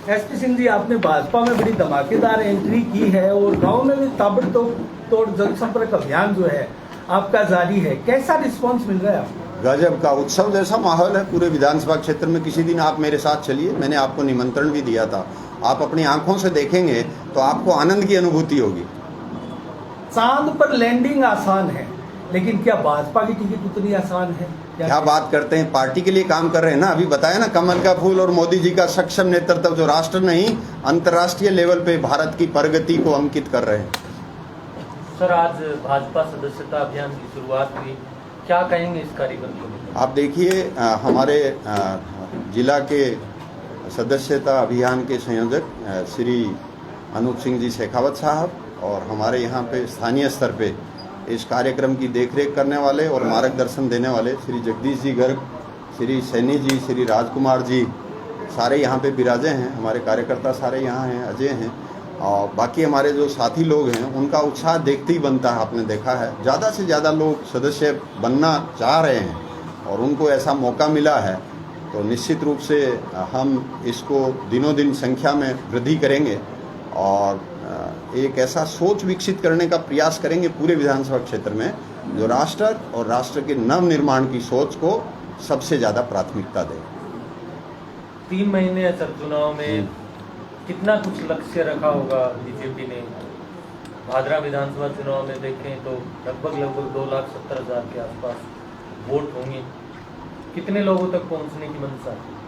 SP Singh ji, आपने भाजपा में बड़ी धमाकेदार एंट्री की है और गांव में भी ताबड़तोड़ जनसंपर्क अभियान जो है आपका जारी है, कैसा रिस्पांस मिल रहा है आपको? गजब का उत्सव जैसा माहौल है पूरे विधानसभा क्षेत्र में। किसी दिन आप मेरे साथ चलिए, मैंने आपको निमंत्रण भी दिया था, आप अपनी आंखों से देखेंगे तो आपको आनंद की अनुभूति होगी। चांद पर लैंडिंग आसान है, लेकिन क्या भाजपा की टिकट उतनी आसान है? क्या बात करते हैं, पार्टी के लिए काम कर रहे हैं ना। अभी बताया ना, कमल का फूल और मोदी जी का सक्षम नेतृत्व जो राष्ट्र नहीं अंतर्राष्ट्रीय लेवल पे भारत की प्रगति को अंकित कर रहे हैं। सर, आज भाजपा सदस्यता अभियान की शुरुआत हुई, क्या कहेंगे इस कार्यक्रम को? आप देखिए, हमारे जिला के सदस्यता अभियान के संयोजक श्री अनूप सिंह जी शेखावत साहब और हमारे यहाँ पे स्थानीय स्तर पे इस कार्यक्रम की देखरेख करने वाले और मार्गदर्शन देने वाले श्री जगदीश जी गर्ग, श्री सैनी जी, श्री राजकुमार जी, सारे यहाँ पे विराजे हैं। हमारे कार्यकर्ता सारे यहाँ हैं, अजय हैं, और बाकी हमारे जो साथी लोग हैं उनका उत्साह देखते ही बनता है। आपने देखा है ज़्यादा से ज़्यादा लोग सदस्य बनना चाह रहे हैं और उनको ऐसा मौका मिला है, तो निश्चित रूप से हम इसको दिनों दिन संख्या में वृद्धि करेंगे और एक ऐसा सोच विकसित करने का प्रयास करेंगे पूरे विधानसभा क्षेत्र में जो राष्ट्र और राष्ट्र के नव निर्माण की सोच को सबसे ज़्यादा प्राथमिकता दे। 3 महीने है सर चुनाव में, कितना कुछ लक्ष्य रखा होगा बीजेपी ने? भादरा विधानसभा चुनाव में देखें तो लगभग 2,70,000 के आसपास वोट होंगे, कितने लोगों तक पहुंचने की मंशा है?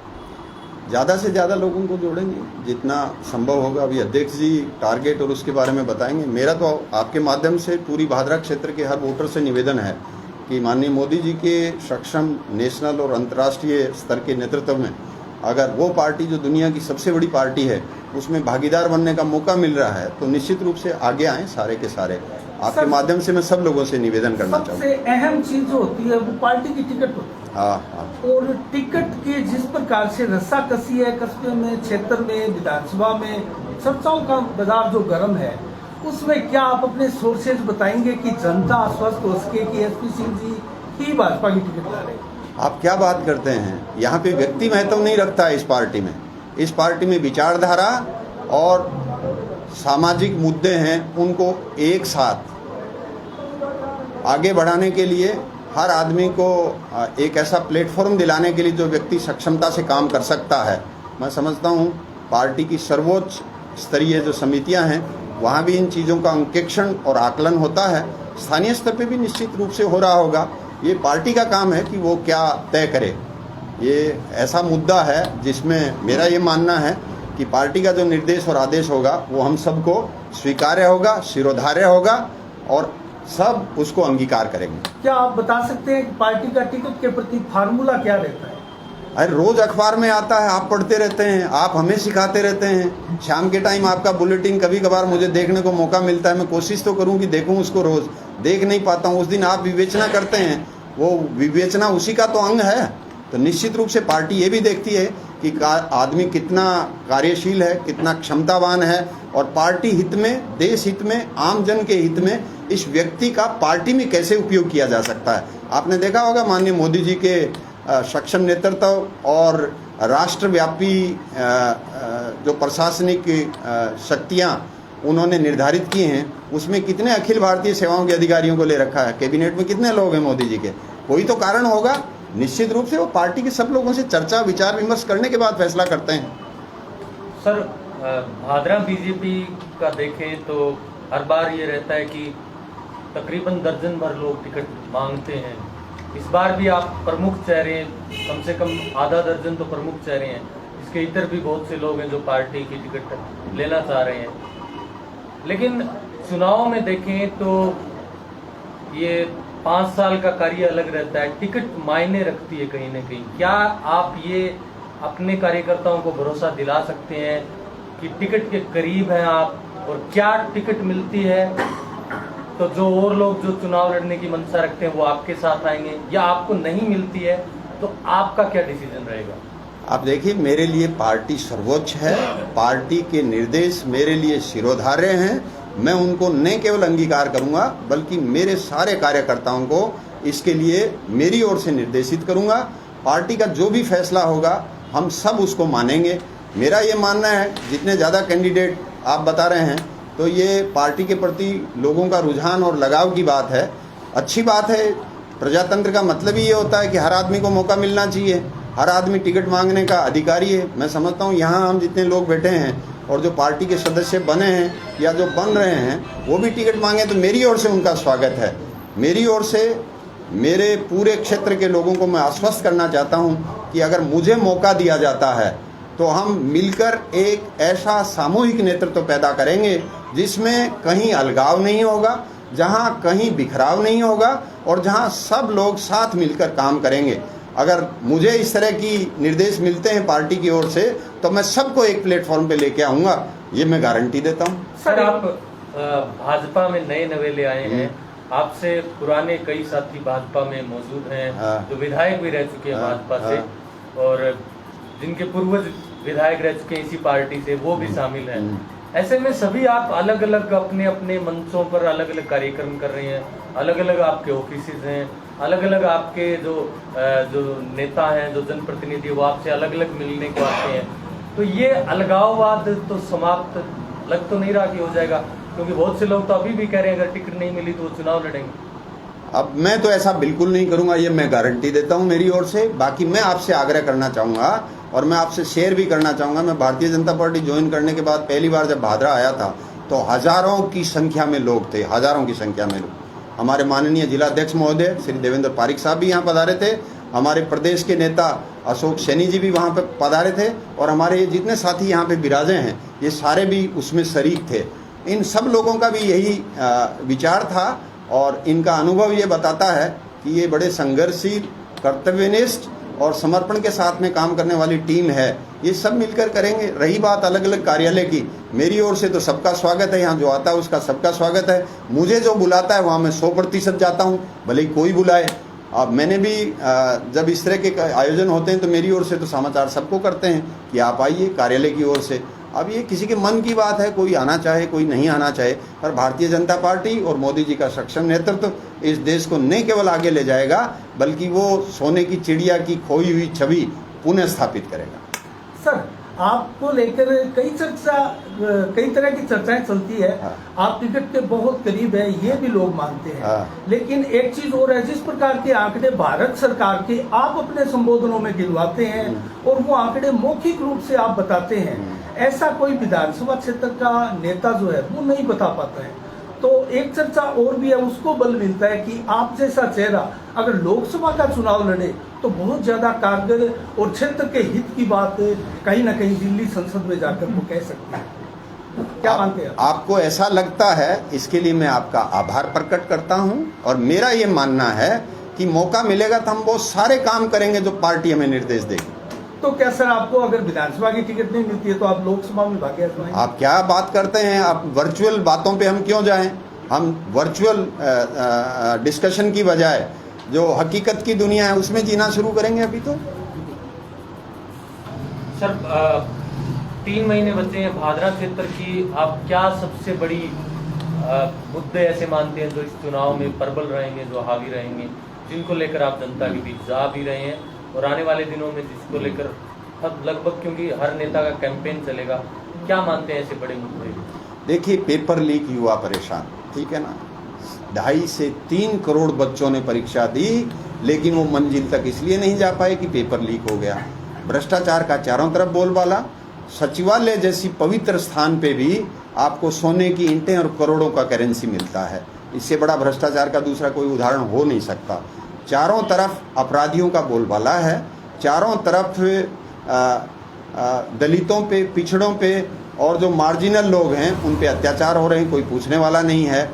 ज़्यादा से ज़्यादा लोगों को जोड़ेंगे जितना संभव होगा। अभी अध्यक्ष जी टारगेट और उसके बारे में बताएंगे। मेरा तो आपके माध्यम से पूरी भादरा क्षेत्र के हर वोटर से निवेदन है कि माननीय मोदी जी के सक्षम नेशनल और अंतर्राष्ट्रीय स्तर के नेतृत्व में अगर वो पार्टी जो दुनिया की सबसे बड़ी पार्टी है उसमें भागीदार बनने का मौका मिल रहा है तो निश्चित रूप से आगे आएँ सारे के सारे। आपके माध्यम से मैं सब लोगों से निवेदन करना चाहूँगा। सबसे अहम चीज जो होती है वो पार्टी की टिकट होती है। हाँ। और टिकट के जिस प्रकार से रस्साकसी है कस्बे में, क्षेत्र में, विधानसभा में, चर्चाओं का बाजार जो गर्म है, उसमें क्या आप अपने सोर्सेज बताएंगे कि जनता आश्वस्त हो सके कि एसपी सिंह जी ही भाजपा की टिकट ला रहे हैं? आप क्या बात करते हैं, यहाँ पे व्यक्ति महत्व नहीं रखता है इस पार्टी में। इस पार्टी में विचारधारा और सामाजिक मुद्दे हैं, उनको एक साथ आगे बढ़ाने के लिए हर आदमी को एक ऐसा प्लेटफॉर्म दिलाने के लिए जो व्यक्ति सक्षमता से काम कर सकता है। मैं समझता हूँ पार्टी की सर्वोच्च स्तरीय जो समितियाँ हैं वहाँ भी इन चीज़ों का अंकेक्षण और आकलन होता है। स्थानीय स्तर पे भी निश्चित रूप से हो रहा होगा। ये पार्टी का काम है कि वो क्या तय करे। ये ऐसा मुद्दा है जिसमें मेरा ये मानना है कि पार्टी का जो निर्देश और आदेश होगा वो हम सबको स्वीकार्य होगा, शिरोधार्य होगा और सब उसको अंगीकार करेंगे। क्या आप बता सकते हैं कि पार्टी का टिकट के प्रति फार्मूला क्या रहता है? अरे रोज अखबार में आता है, आप पढ़ते रहते हैं, आप हमें सिखाते रहते हैं। शाम के टाइम आपका बुलेटिन कभी कभार मुझे देखने को मौका मिलता है, मैं कोशिश तो करूं कि देखूं उसको, रोज देख नहीं पाता हूं। उस दिन आप विवेचना करते हैं, वो विवेचना उसी का तो अंग है। तो निश्चित रूप से पार्टी ये भी देखती है कि आदमी कितना कार्यशील है, कितना क्षमतावान है और पार्टी हित में, देश हित में, आम जन के हित में इस व्यक्ति का पार्टी में कैसे उपयोग किया जा सकता है। आपने देखा होगा माननीय मोदी जी के सक्षम नेतृत्व और राष्ट्रव्यापी जो प्रशासनिक शक्तियां उन्होंने निर्धारित की हैं, उसमें कितने अखिल भारतीय सेवाओं के अधिकारियों को ले रखा है। कैबिनेट में कितने लोग हैं मोदी जी के? कोई तो कारण होगा। निश्चित रूप से वो पार्टी के सब लोगों से चर्चा विचार विमर्श करने के बाद फैसला करते हैं। सर, भादरा बीजेपी का देखें तो हर बार ये रहता है कि तकरीबन दर्जन भर लोग टिकट मांगते हैं। इस बार भी आप प्रमुख चेहरे, कम से कम आधा दर्जन तो प्रमुख चेहरे हैं, इसके इतर भी बहुत से लोग हैं जो पार्टी की टिकट लेना चाह रहे हैं। लेकिन चुनाव में देखें तो ये 5 साल का कार्य अलग रहता है, टिकट मायने रखती है कहीं ना कहीं। क्या आप ये अपने कार्यकर्ताओं को भरोसा दिला सकते हैं कि टिकट के करीब हैं आप, और क्या टिकट मिलती है तो जो और लोग जो चुनाव लड़ने की मंशा रखते हैं वो आपके साथ आएंगे, या आपको नहीं मिलती है तो आपका क्या डिसीजन रहेगा? आप देखिए, मेरे लिए पार्टी सर्वोच्च है, पार्टी के निर्देश मेरे लिए शिरोधार्य हैं। मैं उनको न केवल अंगीकार करूंगा बल्कि मेरे सारे कार्यकर्ताओं को इसके लिए मेरी ओर से निर्देशित करूंगा। पार्टी का जो भी फैसला होगा हम सब उसको मानेंगे। मेरा ये मानना है जितने ज़्यादा कैंडिडेट आप बता रहे हैं तो ये पार्टी के प्रति लोगों का रुझान और लगाव की बात है, अच्छी बात है। प्रजातंत्र का मतलब ही ये होता है कि हर आदमी को मौका मिलना चाहिए, हर आदमी टिकट मांगने का अधिकारी है। मैं समझता हूँ यहाँ हम जितने लोग बैठे हैं और जो पार्टी के सदस्य बने हैं या जो बन रहे हैं वो भी टिकट मांगे तो मेरी ओर से उनका स्वागत है। मेरी ओर से मेरे पूरे क्षेत्र के लोगों को मैं आश्वस्त करना चाहता हूँ कि अगर मुझे मौका दिया जाता है तो हम मिलकर एक ऐसा सामूहिक नेतृत्व पैदा करेंगे जिसमें कहीं अलगाव नहीं होगा, जहाँ कहीं बिखराव नहीं होगा और जहाँ सब लोग साथ मिलकर काम करेंगे। अगर मुझे इस तरह की निर्देश मिलते हैं पार्टी की ओर से तो मैं सबको एक प्लेटफॉर्म पे लेके आऊँगा, ये मैं गारंटी देता हूँ। सर, आप भाजपा में नए नवेले आए हैं, आपसे पुराने कई साथी भाजपा में मौजूद हैं जो विधायक भी रह चुके हैं भाजपा से और जिनके पूर्वज विधायक रह चुके हैं इसी पार्टी से, वो भी शामिल हैं। ऐसे में सभी आप अलग अलग अपने अपने मंचों पर अलग अलग कार्यक्रम कर रहे हैं, अलग अलग आपके ऑफिसेज हैं, अलग अलग आपके जो नेता हैं, जो जनप्रतिनिधि वो आपसे अलग अलग मिलने को आते हैं। तो ये अलगाववाद तो समाप्त लग तो नहीं रहा कि हो जाएगा, क्योंकि बहुत से लोग तो अभी भी कह रहे हैं अगर टिकट नहीं मिली तो वो चुनाव लड़ेंगे। अब मैं तो ऐसा बिल्कुल नहीं करूंगा, ये मैं गारंटी देता हूं मेरी ओर से। बाकी मैं आपसे आग्रह करना चाहूँगा और मैं आपसे शेयर भी करना चाहूँगा, मैं भारतीय जनता पार्टी ज्वाइन करने के बाद पहली बार जब भादरा आया था तो हज़ारों की संख्या में लोग थे, हज़ारों की संख्या में लोग। हमारे माननीय जिलाध्यक्ष महोदय श्री देवेंद्र पारिक साहब भी यहाँ पधारे थे, हमारे प्रदेश के नेता अशोक सैनी जी भी वहाँ पे पधारे थे और हमारे जितने साथी यहाँ पे विराजे हैं ये सारे भी उसमें शरीक थे। इन सब लोगों का भी यही विचार था और इनका अनुभव ये बताता है कि ये बड़े संघर्षशील, कर्तव्यनिष्ठ और समर्पण के साथ में काम करने वाली टीम है। ये सब मिलकर करेंगे। रही बात अलग अलग कार्यालय की, मेरी ओर से तो सबका स्वागत है, यहाँ जो आता है उसका सबका स्वागत है। मुझे जो बुलाता है वहाँ मैं 100% जाता हूँ, भले ही कोई बुलाए। अब मैंने भी जब इस तरह के आयोजन होते हैं तो मेरी ओर से तो समाचार सबको करते हैं कि आप आइए कार्यालय की ओर से। अब ये किसी के मन की बात है, कोई आना चाहे कोई नहीं आना चाहे, पर भारतीय जनता पार्टी और मोदी जी का सक्षम नेतृत्व इस देश को न केवल आगे ले जाएगा बल्कि वो सोने की चिड़िया की खोई हुई छवि पुनः स्थापित करेगा। सर, आपको लेकर कई तरह की चर्चाएं चलती है। हाँ। आप टिकट के बहुत करीब है, ये भी लोग मानते हैं। हाँ। लेकिन एक चीज और है, जिस प्रकार के आंकड़े भारत सरकार के आप अपने संबोधनों में गिनवाते हैं और वो आंकड़े मौखिक रूप से आप बताते हैं, ऐसा कोई विधानसभा क्षेत्र का नेता जो है वो नहीं बता पाता है। तो एक चर्चा और भी है, उसको बल मिलता है कि आप जैसा चेहरा अगर लोकसभा का चुनाव लड़े तो बहुत ज्यादा कारगर और क्षेत्र के हित की बात कहीं ना कहीं दिल्ली संसद में जाकर वो कह सकते हैं। क्या मानते हैं? आपको ऐसा लगता है, इसके लिए मैं आपका आभार प्रकट करता हूं और मेरा ये मानना है कि मौका मिलेगा तो हम वो सारे काम करेंगे जो पार्टी हमें निर्देश देगी। तो क्या सर, आपको अगर विधानसभा की टिकट नहीं मिलती है तो आप लोकसभा में भाग्य आजमाएंगे? आप क्या बात करते हैं? आप वर्चुअल बातों पे हम क्यों जाएं? हम वर्चुअल डिस्कशन की बजाय जो हकीकत की दुनिया है उसमें जीना शुरू करेंगे अभी तो। सर, 3 महीने बचे हैं भादरा क्षेत्र की, आप क्या सबसे बड़ी मुद्दे ऐसे मानते हैं जो इस चुनाव में प्रबल रहेंगे, जो हावी रहेंगे, जिनको लेकर आप जनता के बीच जा भी रहे हैं और आने वाले दिनों में जिसको लेकर लगभग, क्योंकि हर नेता का कैंपेन चलेगा, क्या मानते हैं ऐसे बड़े मुद्दे? देखिए, पेपर लीक युवा परेशान, ठीक है ना। 2.5 से 3 करोड़ बच्चों ने परीक्षा दी लेकिन वो मंजिल तक इसलिए नहीं जा पाए कि पेपर लीक हो गया। भ्रष्टाचार का चारों तरफ बोलबाला। सचिवालय जैसी पवित्र स्थान पे भी आपको सोने की ईंटें और करोड़ों का करेंसी मिलता है। इससे बड़ा भ्रष्टाचार का दूसरा कोई उदाहरण हो नहीं सकता। चारों तरफ अपराधियों का बोलबाला है, चारों तरफ दलितों पे, पिछड़ों पे और जो मार्जिनल लोग हैं उन पे अत्याचार हो रहे हैं, कोई पूछने वाला नहीं है।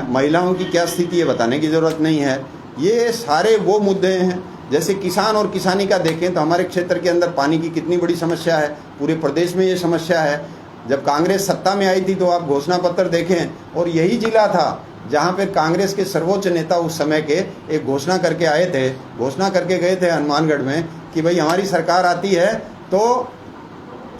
महिलाओं की क्या स्थिति है बताने की ज़रूरत नहीं है। ये सारे वो मुद्दे हैं। जैसे किसान और किसानी का देखें तो हमारे क्षेत्र के अंदर पानी की कितनी बड़ी समस्या है, पूरे प्रदेश में ये समस्या है। जब कांग्रेस सत्ता में आई थी तो आप घोषणा पत्र देखें और यही जिला था जहाँ पे कांग्रेस के सर्वोच्च नेता उस समय के एक घोषणा करके आए थे, घोषणा करके गए थे हनुमानगढ़ में कि भाई हमारी सरकार आती है तो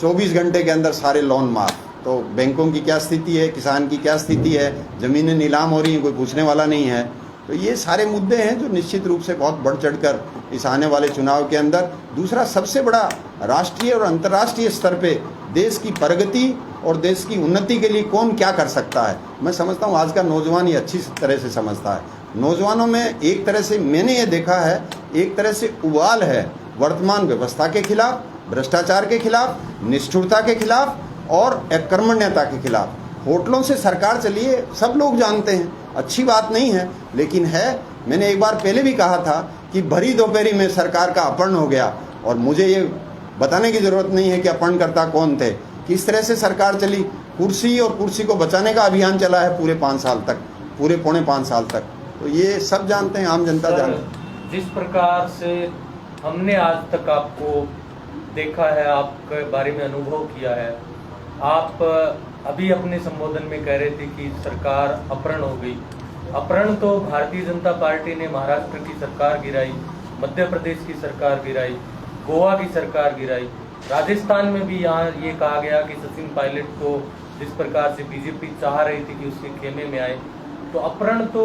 24 घंटे के अंदर सारे लोन माफ। तो बैंकों की क्या स्थिति है, किसान की क्या स्थिति है, ज़मीनें नीलाम हो रही हैं, कोई पूछने वाला नहीं है। तो ये सारे मुद्दे हैं जो निश्चित रूप से बहुत बढ़ चढ़कर इस आने वाले चुनाव के अंदर। दूसरा सबसे बड़ा राष्ट्रीय और अंतर्राष्ट्रीय स्तर पे देश की प्रगति और देश की उन्नति के लिए कौन क्या कर सकता है। मैं समझता हूँ आज का नौजवान ये अच्छी तरह से समझता है। नौजवानों में एक तरह से मैंने ये देखा है, एक तरह से उबाल है वर्तमान व्यवस्था के खिलाफ, भ्रष्टाचार के खिलाफ, निष्ठुरता के खिलाफ और अकर्मण्यता के खिलाफ। होटलों से सरकार चली है, सब लोग जानते हैं, अच्छी बात नहीं है, लेकिन है। मैंने एक बार पहले भी कहा था कि भरी दोपहरी में सरकार का अपहरण हो गया, और मुझे ये बताने की जरूरत नहीं है कि अपहरणकर्ता कौन थे। किस तरह से सरकार चली, कुर्सी और कुर्सी को बचाने का अभियान चला है पूरे 5 साल तक, पूरे पौने 5 साल तक। तो ये सब जानते हैं, आम जनता जानती है। जिस प्रकार से हमने आज तक आपको देखा है, आपके बारे में अनुभव किया है, आप अभी अपने संबोधन में कह रहे थे कि सरकार अपहरण हो गई। अपहरण तो भारतीय जनता पार्टी ने महाराष्ट्र की सरकार गिराई, मध्य प्रदेश की सरकार गिराई, गोवा की सरकार गिराई, राजस्थान में भी यहाँ ये कहा गया कि सचिन पायलट को जिस प्रकार से बीजेपी चाह रही थी कि उसके खेमे में आए। तो अपहरण तो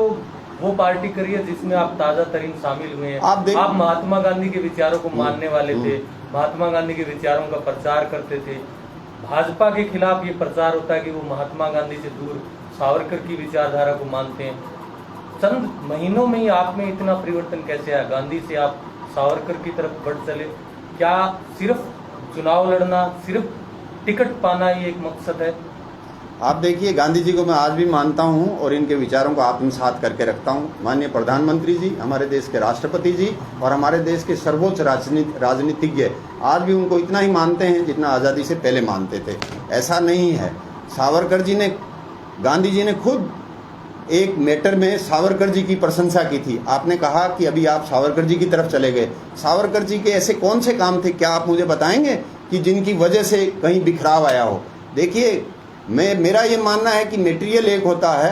वो पार्टी करी है जिसमें आप ताजा तरीन शामिल हुए हैं। आप महात्मा गांधी के विचारों को मानने वाले थे, महात्मा गांधी के विचारों का प्रचार करते थे। भाजपा के खिलाफ ये प्रचार होता है कि वो महात्मा गांधी से दूर सावरकर की विचारधारा को मानते हैं। चंद महीनों में ही आप में इतना परिवर्तन कैसे आया? गांधी से आप सावरकर की तरफ बढ़ चले। क्या सिर्फ चुनाव लड़ना, सिर्फ टिकट पाना ये एक मकसद है? आप देखिए, गांधी जी को मैं आज भी मानता हूं और इनके विचारों को आत्मसात करके रखता हूं। माननीय प्रधानमंत्री जी, हमारे देश के राष्ट्रपति जी और हमारे देश के सर्वोच्च राजनीतिज्ञ आज भी उनको इतना ही मानते हैं जितना आज़ादी से पहले मानते थे। ऐसा नहीं है। सावरकर जी ने, गांधी जी ने खुद एक मैटर में सावरकर जी की प्रशंसा की थी। आपने कहा कि अभी आप सावरकर जी की तरफ चले गए। सावरकर जी के ऐसे कौन से काम थे, क्या आप मुझे बताएंगे कि जिनकी वजह से कहीं बिखराव आया हो? देखिए, मेरा ये मानना है कि मटेरियल एक होता है,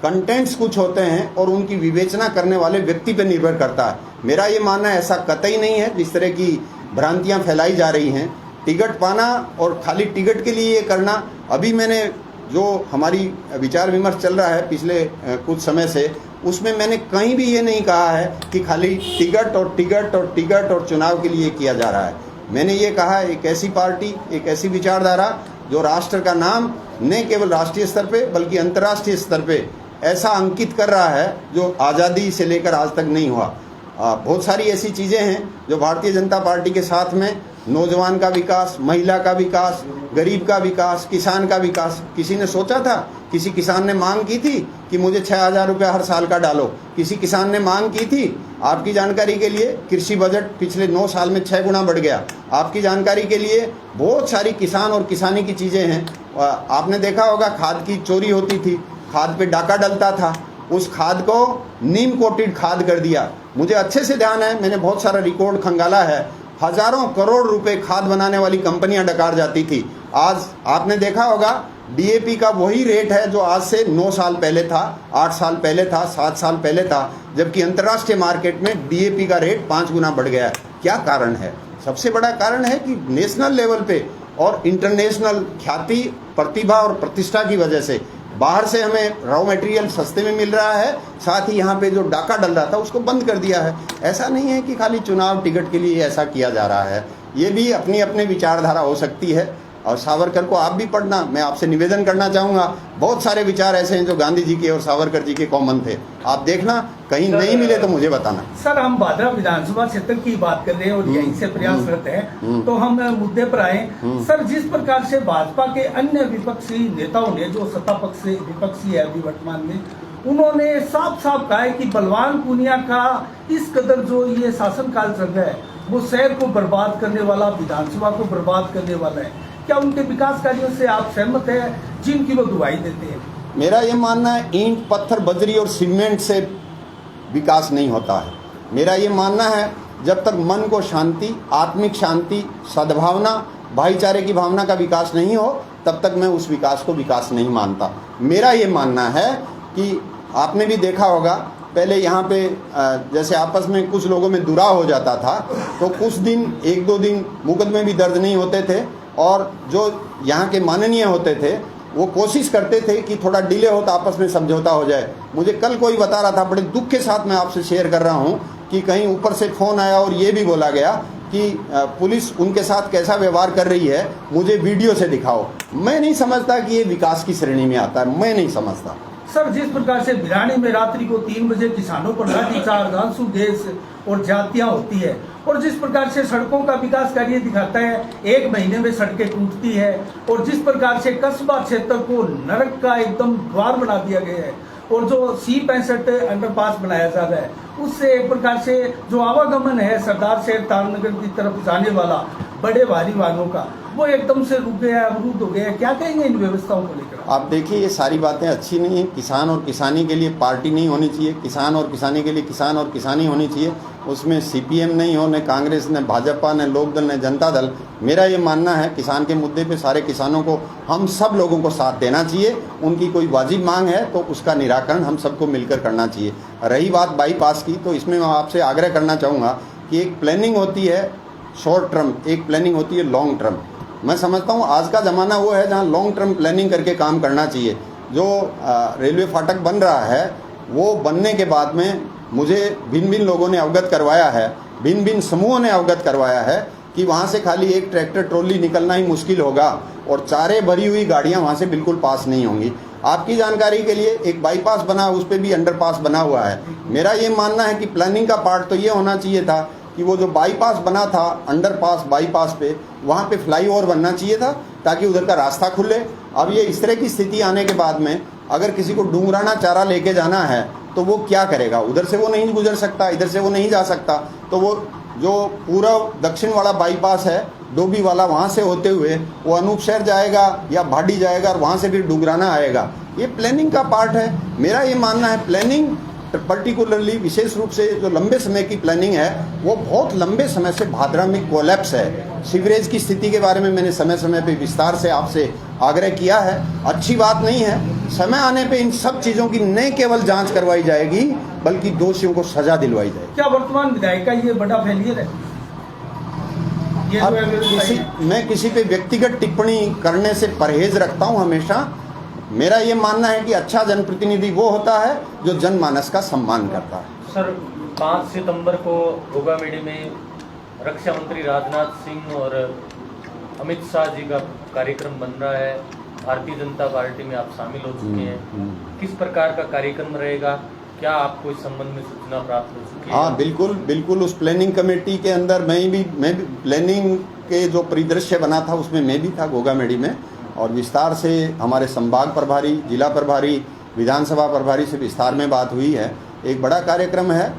कंटेंट्स कुछ होते हैं और उनकी विवेचना करने वाले व्यक्ति पर निर्भर करता है। मेरा ये मानना है ऐसा कतई नहीं है जिस तरह की भ्रांतियां फैलाई जा रही हैं। टिकट पाना और खाली टिकट के लिए ये करना, अभी मैंने जो हमारी विचार विमर्श चल रहा है पिछले कुछ समय से, उसमें मैंने कहीं भी ये नहीं कहा है कि खाली टिकट और टिकट और टिकट और चुनाव के लिए किया जा रहा है। मैंने ये कहा एक ऐसी पार्टी, एक ऐसी विचारधारा जो राष्ट्र का नाम न केवल राष्ट्रीय स्तर पे बल्कि अंतर्राष्ट्रीय स्तर पे ऐसा अंकित कर रहा है जो आज़ादी से लेकर आज तक नहीं हुआ। बहुत सारी ऐसी चीज़ें हैं जो भारतीय जनता पार्टी के साथ में, नौजवान का विकास, महिला का विकास, गरीब का विकास, किसान का विकास। किसी ने सोचा था? किसी किसान ने मांग की थी कि मुझे 6,000 रुपया हर साल का डालो? किसी किसान ने मांग की थी? आपकी जानकारी के लिए कृषि बजट पिछले 9 साल में 6 गुना बढ़ गया। आपकी जानकारी के लिए बहुत सारी किसान और किसानी की चीज़ें हैं। आपने देखा होगा खाद की चोरी होती थी, खाद पे डाका डलता था, उस खाद को नीम कोटेड खाद कर दिया। मुझे अच्छे से ध्यान है, मैंने बहुत सारा रिकॉर्ड खंगाला है। हजारों करोड़ रुपए खाद बनाने वाली कंपनियां डकार जाती थी। आज आपने देखा होगा डीएपी का वही रेट है जो आज से 9 साल पहले था, 8 साल पहले था, 7 साल पहले था, जबकि अंतर्राष्ट्रीय मार्केट में डीएपी का रेट 5 गुना बढ़ गया। क्या कारण है? सबसे बड़ा कारण है कि नेशनल लेवल पे और इंटरनेशनल ख्याति, प्रतिभा और प्रतिष्ठा की वजह से बाहर से हमें रॉ मटेरियल सस्ते में मिल रहा है, साथ ही यहाँ पे जो डाका डल रहा था उसको बंद कर दिया है। ऐसा नहीं है कि खाली चुनाव टिकट के लिए ऐसा किया जा रहा है। ये भी अपनी अपनी विचारधारा हो सकती है। और सावरकर को आप भी पढ़ना, मैं आपसे निवेदन करना चाहूँगा। बहुत सारे विचार ऐसे हैं जो गांधी जी के और सावरकर जी के कॉमन थे, आप देखना, कहीं नहीं मिले तो मुझे बताना। सर, हम भादरा विधानसभा क्षेत्र की बात कर रहे हैं और यहीं से प्रयासरत हैं, तो हम मुद्दे पर आए। सर, जिस प्रकार से भाजपा के अन्य विपक्षी नेताओं ने, जो सत्ता पक्ष से विपक्षी है अभी वर्तमान में, उन्होंने साफ साफ कहा है कि बलवान पूनिया का इस कदर जो ये शासनकाल चल रहा है वो शहर को बर्बाद करने वाला, विधानसभा को बर्बाद करने वाला है। क्या उनके विकास कार्यों से आप सहमत हैं जिनकी वो दुहाई देते हैं? मेरा ये मानना है ईंट, पत्थर, बजरी और सीमेंट से विकास नहीं होता है। मेरा ये मानना है जब तक मन को शांति, आत्मिक शांति, सद्भावना, भाईचारे की भावना का विकास नहीं हो तब तक मैं उस विकास को विकास नहीं मानता। मेरा ये मानना है कि आपने भी देखा होगा पहले यहाँ पे जैसे आपस में कुछ लोगों में दुराव हो जाता था तो कुछ दिन, 1-2 दिन मुकदमे भी दर्ज नहीं होते थे और जो यहाँ के माननीय होते थे वो कोशिश करते थे कि थोड़ा डिले हो तो आपस में समझौता हो जाए। मुझे कल कोई बता रहा था, बड़े दुख के साथ मैं आपसे शेयर कर रहा हूँ कि कहीं ऊपर से फ़ोन आया और ये भी बोला गया कि पुलिस उनके साथ कैसा व्यवहार कर रही है, मुझे वीडियो से दिखाओ। मैं नहीं समझता कि ये विकास की श्रेणी में आता है, मैं नहीं समझता। सर, जिस प्रकार से भिरानी में रात्रि को 3 बजे किसानों पर लाठीचार्ज, आंसू गैस और जातियां होती है, और जिस प्रकार से सड़कों का विकास कार्य दिखाता है, 1 महीने में सड़कें टूटती है, और जिस प्रकार से कस्बा क्षेत्र को नरक का एकदम द्वार बना दिया गया है, और जो C65 अंडरपास बनाया जा रहा है, उससे एक प्रकार से जो आवागमन है सरदार शहर तालनगर की तरफ जाने वाला बड़े भारी वाहनों का, वो एकदम से रुक गया, अवरुद्ध हो गया। क्या कहेंगे इन व्यवस्थाओं को लेकर? आप देखिए, ये सारी बातें अच्छी नहीं है। किसान और किसानी के लिए पार्टी नहीं होनी चाहिए, किसान और किसानी के लिए किसान और किसानी होनी चाहिए। उसमें CPM नहीं हो, न कांग्रेस, न भाजपा, न लोकदल, न जनता दल। मेरा ये मानना है किसान के मुद्दे पे सारे किसानों को, हम सब लोगों को साथ देना चाहिए। उनकी कोई वाजिब मांग है तो उसका निराकरण हम सबको मिलकर करना चाहिए। रही बात बाईपास की, तो इसमें मैं आपसे आग्रह करना चाहूँगा कि एक प्लानिंग होती है शॉर्ट टर्म, एक प्लानिंग होती है लॉन्ग टर्म। मैं समझता हूँ आज का ज़माना वो है जहाँ लॉन्ग टर्म प्लानिंग करके काम करना चाहिए। जो रेलवे फाटक बन रहा है, वो बनने के बाद में मुझे भिन्न भिन्न लोगों ने अवगत करवाया है, भिन्न भिन्न समूहों ने अवगत करवाया है कि वहाँ से खाली एक ट्रैक्टर ट्रॉली निकलना ही मुश्किल होगा और चारे भरी हुई गाड़ियाँ वहाँ से बिल्कुल पास नहीं होंगी। आपकी जानकारी के लिए एक बाईपास बना, उस पर भी अंडरपास बना हुआ है। मेरा ये मानना है कि प्लानिंग का पार्ट तो ये होना चाहिए था कि वो जो बाईपास बना था अंडरपास बाईपास पे, वहाँ पे फ्लाईओवर बनना चाहिए था ताकि उधर का रास्ता खुले। अब ये इस तरह की स्थिति आने के बाद में अगर किसी को डूंगराना चारा लेके जाना है तो वो क्या करेगा? उधर से वो नहीं गुजर सकता, इधर से वो नहीं जा सकता। तो वो जो पूर्व दक्षिण वाला बाईपास है डोभी वाला, वहाँ से होते हुए वो अनूप शहर जाएगा या भाडी जाएगा और वहाँ से फिर डूंगराना आएगा। ये प्लानिंग का पार्ट है। मेरा ये मानना है प्लानिंग पर्टिकुलरली, विशेष रूप से जो लंबे समय की प्लानिंग है, वो बहुत लंबे समय से भादरा में कोलैप्स है। सीवरेज की स्थिति के बारे में मैंने समय समय पे विस्तार से आपसे आग्रह किया है। अच्छी बात नहीं है। समय आने पे इन सब चीज़ों की न केवल जांच करवाई जाएगी बल्कि दोषियों को सजा दिलवाई जाएगी। क्या वर्तमान विधायक का ये बड़ा फेलियर है? मैं किसी पे व्यक्तिगत टिप्पणी करने से परहेज रखता हूँ हमेशा। मेरा ये मानना है कि अच्छा जनप्रतिनिधि वो होता है जो जनमानस का सम्मान करता है। सर, 5 सितंबर को गोगामेडी में रक्षा मंत्री राजनाथ सिंह और अमित शाह जी का कार्यक्रम बन रहा है। भारतीय जनता पार्टी में आप शामिल हो चुके हैं। किस प्रकार का कार्यक्रम रहेगा? क्या आपको इस संबंध में सूचना प्राप्त हो चुकी है? हाँ, बिल्कुल बिल्कुल। उस प्लानिंग कमेटी के अंदर मैं भी प्लानिंग के जो परिदृश्य बना था उसमें मैं भी था गोगामेडी में, और विस्तार से हमारे संभाग प्रभारी, जिला प्रभारी, विधानसभा प्रभारी से विस्तार में बात हुई है। एक बड़ा कार्यक्रम है।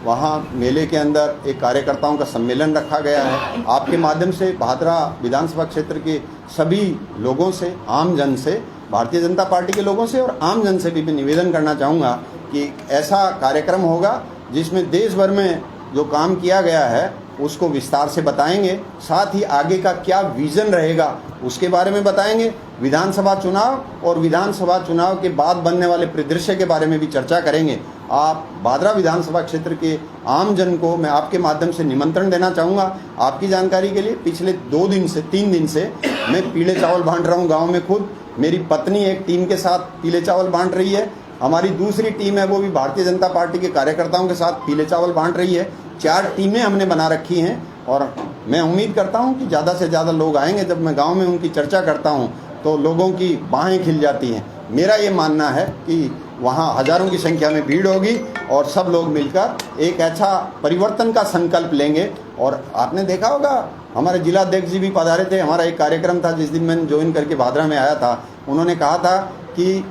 वहाँ मेले के अंदर एक कार्यकर्ताओं का सम्मेलन रखा गया है। आपके माध्यम से भादरा विधानसभा क्षेत्र के सभी लोगों से, आम जन से, भारतीय जनता पार्टी के लोगों से और आम जन से भी मैं निवेदन करना चाहूँगा कि ऐसा कार्यक्रम होगा जिसमें देश भर में जो काम किया गया है उसको विस्तार से बताएंगे। साथ ही आगे का क्या विजन रहेगा उसके बारे में बताएंगे। विधानसभा चुनाव और विधानसभा चुनाव के बाद बनने वाले परिदृश्य के बारे में भी चर्चा करेंगे। आप भादरा विधानसभा क्षेत्र के आम जन को मैं आपके माध्यम से निमंत्रण देना चाहूँगा। आपकी जानकारी के लिए पिछले 3 दिन से मैं पीले चावल बांट रहा हूँ गाँव में खुद। मेरी पत्नी एक टीम के साथ पीले चावल बांट रही है। हमारी दूसरी टीम है वो भी भारतीय जनता पार्टी के कार्यकर्ताओं के साथ पीले चावल बांट रही है। 4 टीमें हमने बना रखी हैं और मैं उम्मीद करता हूं कि ज़्यादा से ज़्यादा लोग आएंगे। जब मैं गांव में उनकी चर्चा करता हूं तो लोगों की बाहें खिल जाती हैं। मेरा ये मानना है कि वहां हज़ारों की संख्या में भीड़ होगी और सब लोग मिलकर एक अच्छा परिवर्तन का संकल्प लेंगे। और आपने देखा होगा हमारे जिलाध्यक्ष जी भी पधारे थे। हमारा एक कार्यक्रम था जिस दिन मैंने ज्वाइन करके भादरा में आया था। उन्होंने कहा था कि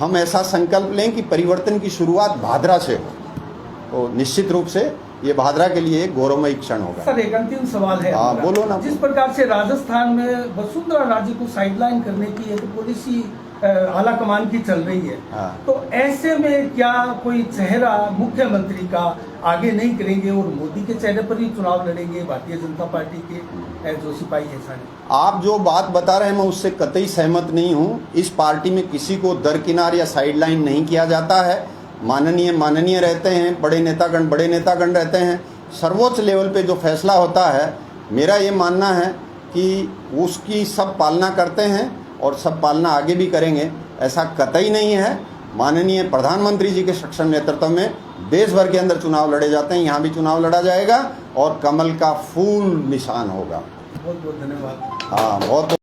हम ऐसा संकल्प लें कि परिवर्तन की शुरुआत भादरा से हो। तो निश्चित रूप से ये भादरा के लिए एक गौरवमयी क्षण होगा। सर, एक अंतिम सवाल है। बोलो ना। जिस प्रकार से राजस्थान में वसुंधरा राजे को साइडलाइन करने की एक पॉलिसी आला कमान की चल रही है, तो ऐसे में क्या कोई चेहरा मुख्यमंत्री का आगे नहीं करेंगे और मोदी के चेहरे पर ही चुनाव लड़ेंगे भारतीय जनता पार्टी के जो सिपाही है सारे? आप जो बात बता रहे हैं मैं उससे कतई सहमत नहीं हूँ। इस पार्टी में किसी को दरकिनार या साइडलाइन नहीं किया जाता है। माननीय रहते हैं, बड़े नेतागण रहते हैं। सर्वोच्च लेवल पे जो फैसला होता है, मेरा ये मानना है कि उसकी सब पालना करते हैं और सब पालना आगे भी करेंगे। ऐसा कतई नहीं है। माननीय प्रधानमंत्री जी के सक्षम नेतृत्व में देश भर के अंदर चुनाव लड़े जाते हैं, यहाँ भी चुनाव लड़ा जाएगा और कमल का फूल निशान होगा। बहुत बहुत धन्यवाद। हाँ, बहुत